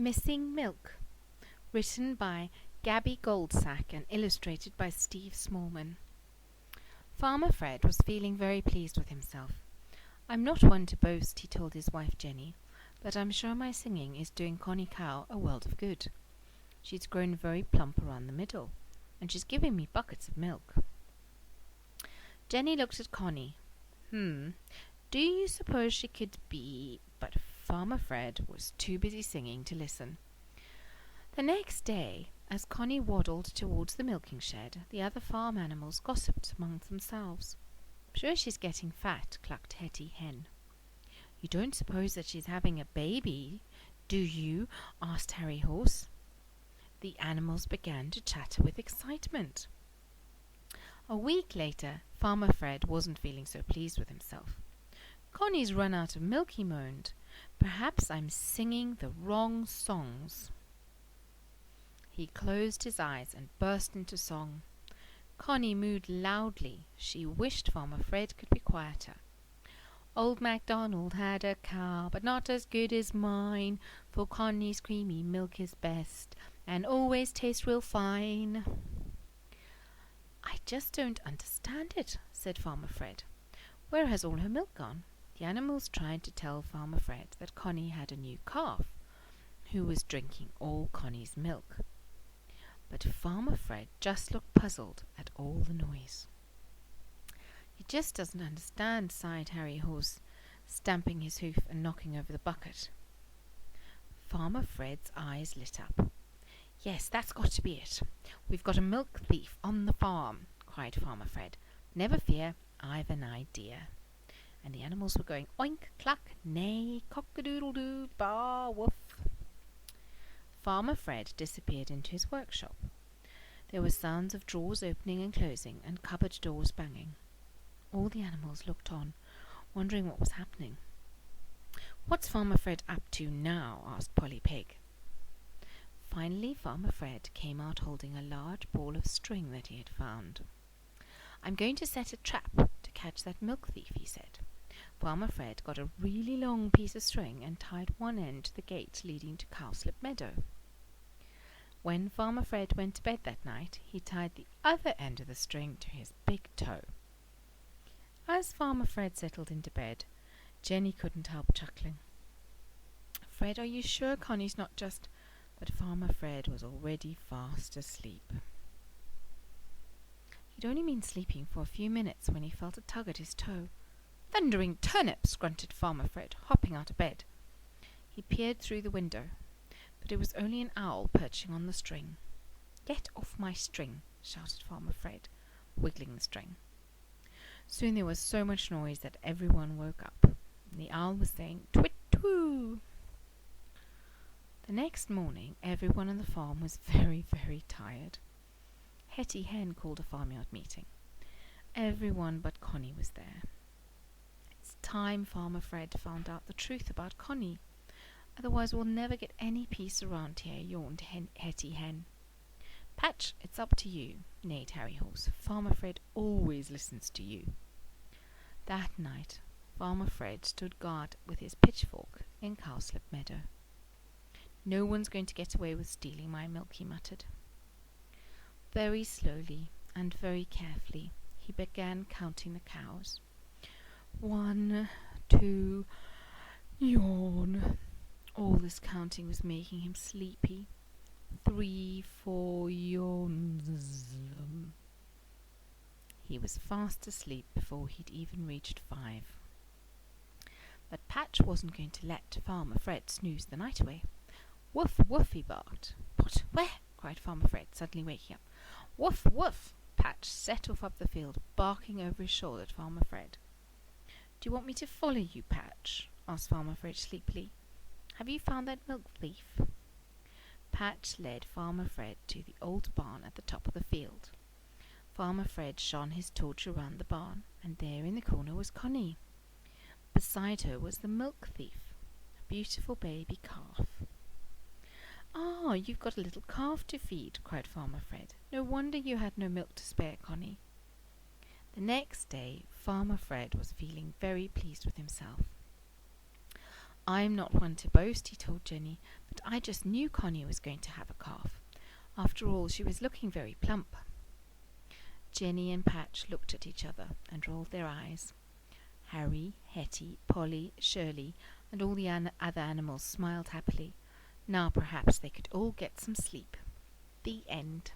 Missing Milk, written by Gabby Goldsack and illustrated by Steve Smallman. Farmer Fred was feeling very pleased with himself. "I'm not one to boast," he told his wife Jenny, "but I'm sure my singing is doing Connie Cow a world of good. She's grown very plump around the middle, and she's giving me buckets of milk." Jenny looked at Connie. Do you suppose she could be? But Farmer Fred was too busy singing to listen. The next day, as Connie waddled towards the milking shed, the other farm animals gossiped among themselves. "Sure she's getting fat," clucked Hetty Hen. "You don't suppose that she's having a baby, do you?" asked Harry Horse. The animals began to chatter with excitement. A week later, Farmer Fred wasn't feeling so pleased with himself. "Connie's run out of milk," he moaned. "Perhaps I'm singing the wrong songs." He closed his eyes and burst into song. Connie mooed loudly. She wished Farmer Fred could be quieter. "Old MacDonald had a cow, but not as good as mine, for Connie's creamy milk is best, and always tastes real fine." "I just don't understand it," said Farmer Fred. "Where has all her milk gone?" The animals tried to tell Farmer Fred that Connie had a new calf, who was drinking all Connie's milk. But Farmer Fred just looked puzzled at all the noise. "He just doesn't understand," sighed Harry Horse, stamping his hoof and knocking over the bucket. Farmer Fred's eyes lit up. "Yes, that's got to be it. We've got a milk thief on the farm," cried Farmer Fred. "Never fear, I've an idea." And the animals were going oink, cluck, neigh, cock-a-doodle-doo, baa, woof. Farmer Fred disappeared into his workshop. There were sounds of drawers opening and closing and cupboard doors banging. All the animals looked on, wondering what was happening. "What's Farmer Fred up to now?" asked Polly Pig. Finally Farmer Fred came out holding a large ball of string that he had found. "I'm going to set a trap to catch that milk thief," he said. Farmer Fred got a really long piece of string and tied one end to the gate leading to Cowslip Meadow. When Farmer Fred went to bed that night, he tied the other end of the string to his big toe. As Farmer Fred settled into bed, Jenny couldn't help chuckling. "Fred, are you sure Connie's not just—" But Farmer Fred was already fast asleep. He'd only been sleeping for a few minutes when he felt a tug at his toe. "Thundering turnips!" grunted Farmer Fred, hopping out of bed. He peered through the window, but it was only an owl perching on the string. "Get off my string!" shouted Farmer Fred, wiggling the string. Soon there was so much noise that everyone woke up. The owl was saying, "Twit-twoo!" The next morning everyone on the farm was very, very tired. Hetty Hen called a farmyard meeting. Everyone but Connie was there. "It's time Farmer Fred found out the truth about Connie. Otherwise we'll never get any peace around here," yawned Hetty Hen. "Patch, it's up to you," neighed Harry Horse. "Farmer Fred always listens to you." That night Farmer Fred stood guard with his pitchfork in Cowslip Meadow. "No one's going to get away with stealing my milk," he muttered. Very slowly and very carefully he began counting the cows. 1, 2, yawn. All this counting was making him sleepy. 3, 4, yawns. He was fast asleep before he'd even reached 5. But Patch wasn't going to let Farmer Fred snooze the night away. "Woof, woof," he barked. "What? Where?" cried Farmer Fred, suddenly waking up. "Woof, woof!" Patch set off up the field, barking over his shoulder at Farmer Fred. "Do you want me to follow you, Patch?" asked Farmer Fred sleepily. "Have you found that milk thief?" Patch led Farmer Fred to the old barn at the top of the field. Farmer Fred shone his torch around the barn, and there in the corner was Connie. Beside her was the milk thief, a beautiful baby calf. "Ah, you've got a little calf to feed," cried Farmer Fred. "No wonder you had no milk to spare, Connie." The next day Farmer Fred was feeling very pleased with himself. "I'm not one to boast," he told Jenny, "but but I just knew Connie was going to have a calf. After all, she was looking very plump. Jenny and Patch looked at each other and rolled their eyes. Harry, Hetty, Polly, Shirley, and all the other animals smiled happily. Now perhaps they could all get some sleep. The end.